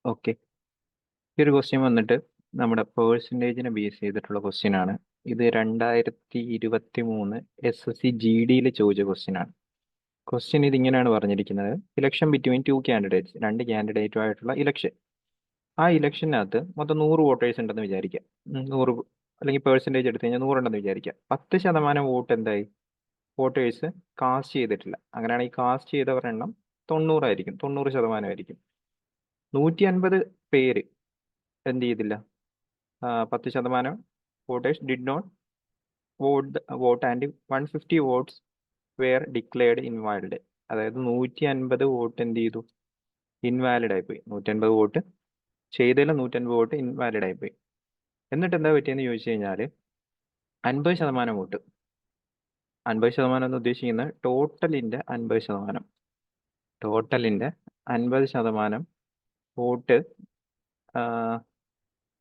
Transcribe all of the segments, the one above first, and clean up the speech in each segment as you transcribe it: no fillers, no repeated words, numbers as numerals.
Okay. ഈ ഒരു question വന്നിട്ട് നമ്മുടെ പേഴ്സൻറ്റേജിനെ ബേസ് ചെയ്തിട്ടുള്ള ക്വസ്റ്റ്യൻ ആണ്. ഇത് 2023 SSC GDയിൽ ചോദിച്ച ക്വസ്റ്റ്യൻ ആണ്. ക്വസ്റ്റ്യൻ ഇതിങ്ങനെയാണ് പറഞ്ഞിരിക്കുന്നത്: ഇലക്ഷൻ ബിറ്റ്വീൻ ടു കാൻഡിഡേറ്റ്സ്, രണ്ട് കാൻഡിഡേറ്റുമായിട്ടുള്ള ഇലക്ഷൻ. ആ ഇലക്ഷനകത്ത് മൊത്തം 100 വോട്ടേഴ്സ് ഉണ്ടെന്ന് വിചാരിക്കാം. 100 അല്ലെങ്കിൽ പേഴ്സൻറ്റേജ് എടുത്തു കഴിഞ്ഞാൽ 100 ഉണ്ടെന്ന് വിചാരിക്കാം. 10% വോട്ട് എന്തായി? വോട്ടേഴ്സ് കാസ്റ്റ് ചെയ്തിട്ടില്ല. അങ്ങനെയാണെങ്കിൽ കാസ്റ്റ് ചെയ്തവരുടെ എണ്ണം 90 ആയിരിക്കും, 90% 150 പേര് എന്ത് ചെയ്തില്ല? 10% voters did not vote and 150 votes were declared invalid. അതായത് 150 വോട്ട് എന്ത് ചെയ്തു? ഇൻവാലിഡ് ആയിപ്പോയി. 150 വോട്ട് ചെയ്തതിൽ 150 വോട്ട് ഇൻവാലിഡ് ആയിപ്പോയി. എന്നിട്ട് എന്താ പറ്റിയെന്ന് ചോദിച്ചു കഴിഞ്ഞാൽ 50% വോട്ട്, 50% എന്ന് ഉദ്ദേശിക്കുന്നത് ടോട്ടലിൻ്റെ 50%, ടോട്ടലിൻ്റെ 50% വോട്ട്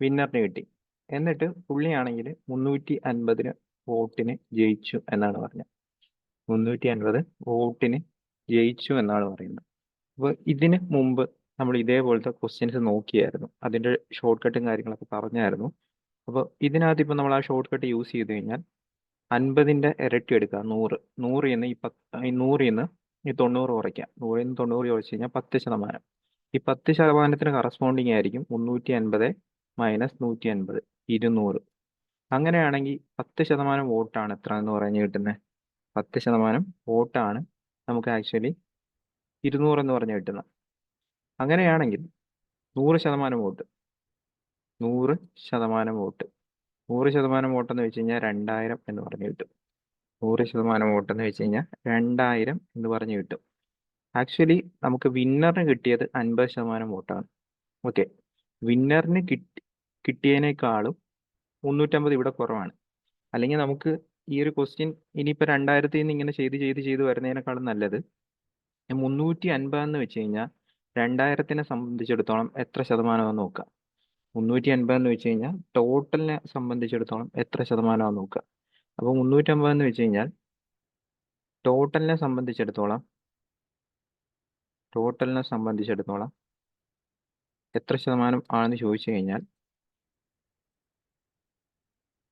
വിന്നറിന് കിട്ടി. എന്നിട്ട് പുള്ളിയാണെങ്കിൽ 350 വോട്ടിന് ജയിച്ചു എന്നാണ് പറഞ്ഞത്. 350 വോട്ടിന് ജയിച്ചു എന്നാണ് പറയുന്നത്. അപ്പോൾ ഇതിന് മുമ്പ് നമ്മൾ ഇതേപോലത്തെ ക്വസ്റ്റ്യൻസ് നോക്കിയായിരുന്നു, അതിൻ്റെ ഷോർട്ട് കട്ടും കാര്യങ്ങളൊക്കെ പറഞ്ഞായിരുന്നു. അപ്പോൾ ഇതിനകത്ത് ഇപ്പോൾ നമ്മൾ ആ ഷോർട്ട് കട്ട് യൂസ് ചെയ്ത് കഴിഞ്ഞാൽ 50ൻ്റെ ഇരട്ടി എടുക്കുക, 100. 100 നിന്ന് 100 നിന്ന് 90 കുറയ്ക്കാം. 100 നിന്ന് 90 കുറച്ച് കഴിഞ്ഞാൽ 10%. ഈ 10%-ന് കറസ്പോണ്ടിങ് ആയിരിക്കും 350 മൈനസ് 150, 200. അങ്ങനെയാണെങ്കിൽ 10% വോട്ടാണ് എത്ര എന്ന് പറഞ്ഞ് കിട്ടുന്നത്? 10% വോട്ടാണ് നമുക്ക് ആക്ച്വലി 200 എന്ന് പറഞ്ഞ് കിട്ടുന്നത്. അങ്ങനെയാണെങ്കിൽ 100% വോട്ട്, 100% വോട്ട്, 100% വോട്ടെന്ന് വെച്ച് കഴിഞ്ഞാൽ 2000 എന്ന് പറഞ്ഞ് കിട്ടും. 100% വോട്ടെന്ന് വെച്ച് കഴിഞ്ഞാൽ 2000 എന്ന് പറഞ്ഞ് കിട്ടും. ആക്ച്വലി നമുക്ക് വിന്നറിന് കിട്ടിയത് 50% വോട്ടാണ്. ഓക്കെ, വിന്നറിന് കിട്ടിയതിനേക്കാളും 350 ഇവിടെ കുറവാണ്. അല്ലെങ്കിൽ നമുക്ക് ഈ ഒരു ക്വസ്റ്റ്യൻ ഇനിയിപ്പോൾ 2000 നിന്ന് ഇങ്ങനെ ചെയ്ത് വരുന്നതിനേക്കാളും നല്ലത് 350 എന്ന് വെച്ച് കഴിഞ്ഞാൽ 2000-നെ സംബന്ധിച്ചിടത്തോളം എത്ര ശതമാനമാണെന്ന് നോക്കുക. 350 എന്ന് വെച്ച് കഴിഞ്ഞാൽ ടോട്ടലിനെ സംബന്ധിച്ചിടത്തോളം എത്ര ശതമാനമാണെന്ന് നോക്കുക. അപ്പോൾ 350 എന്ന് വെച്ച് കഴിഞ്ഞാൽ ടോട്ടലിനെ സംബന്ധിച്ചിടത്തോളം എത്ര ശതമാനം ആണെന്ന് ചോദിച്ചു കഴിഞ്ഞാൽ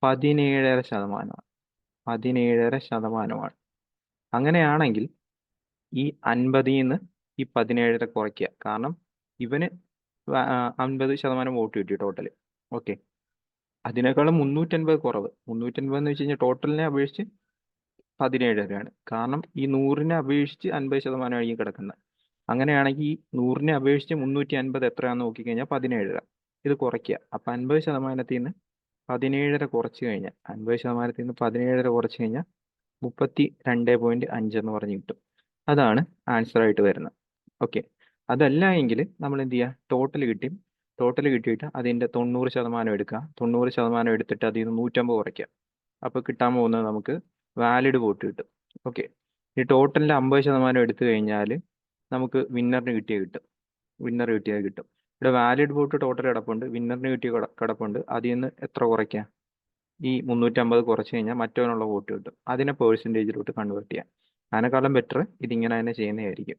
17.5%. 17.5%. അങ്ങനെയാണെങ്കിൽ ഈ 50 നിന്ന് ഈ 17 കുറയ്ക്കുക. കാരണം ഇവന് 50% വോട്ട് കിട്ടി ടോട്ടൽ. ഓക്കെ, അതിനേക്കാളും 350 കുറവ്. 350 എന്ന് വെച്ച് കഴിഞ്ഞാൽ ടോട്ടലിനെ അപേക്ഷിച്ച് 17.5ആണ്. കാരണം ഈ 100-നെ അപേക്ഷിച്ച് 50% ആയിരിക്കും കിടക്കുന്നത്. അങ്ങനെയാണെങ്കിൽ ഈ 100-നെ അപേക്ഷിച്ച് 350 എത്രയാണെന്ന് നോക്കിക്കഴിഞ്ഞാൽ 17. ഇത് കുറയ്ക്കുക. അപ്പം 50%-ത്തിൽ നിന്ന് 17 കുറച്ച് കഴിഞ്ഞാൽ 50%-ത്തിൽ നിന്ന് 17 കുറച്ച് കഴിഞ്ഞാൽ 32.5 എന്ന് പറഞ്ഞ് കിട്ടും. അതാണ് ആൻസർ ആയിട്ട് വരുന്നത്. ഓക്കെ, അതല്ല എങ്കിൽ നമ്മൾ എന്ത് ചെയ്യുക? ടോട്ടൽ കിട്ടിയിട്ട് അതിൻ്റെ 90% എടുക്കുക. 90% എടുത്തിട്ട് അതിൽ നിന്ന് 150 കുറയ്ക്കുക. അപ്പോൾ കിട്ടാൻ പോകുന്നത് നമുക്ക് വാലിഡ് വോട്ട് കിട്ടും. ഓക്കെ, ഈ ടോട്ടലിൻ്റെ 50% എടുത്തു കഴിഞ്ഞാൽ നമുക്ക് വിന്നറിന് കിട്ടും. ഇവിടെ വാലിഡ് വോട്ട് ടോട്ടൽ കിടപ്പുണ്ട്, വിന്നറിന് കിട്ടിയ കിടപ്പുണ്ട്. അതിൽ നിന്ന് എത്ര കുറയ്ക്കാം? ഈ 350 കുറച്ച് കഴിഞ്ഞാൽ മറ്റവനുള്ള വോട്ട് കിട്ടും. അതിനെ പേഴ്സൻറ്റേജിലോട്ട് കൺവേർട്ട് ചെയ്യാം. അതിനേക്കാളും ബെറ്റർ ഇതിങ്ങനെ തന്നെ ചെയ്യുന്നതായിരിക്കും.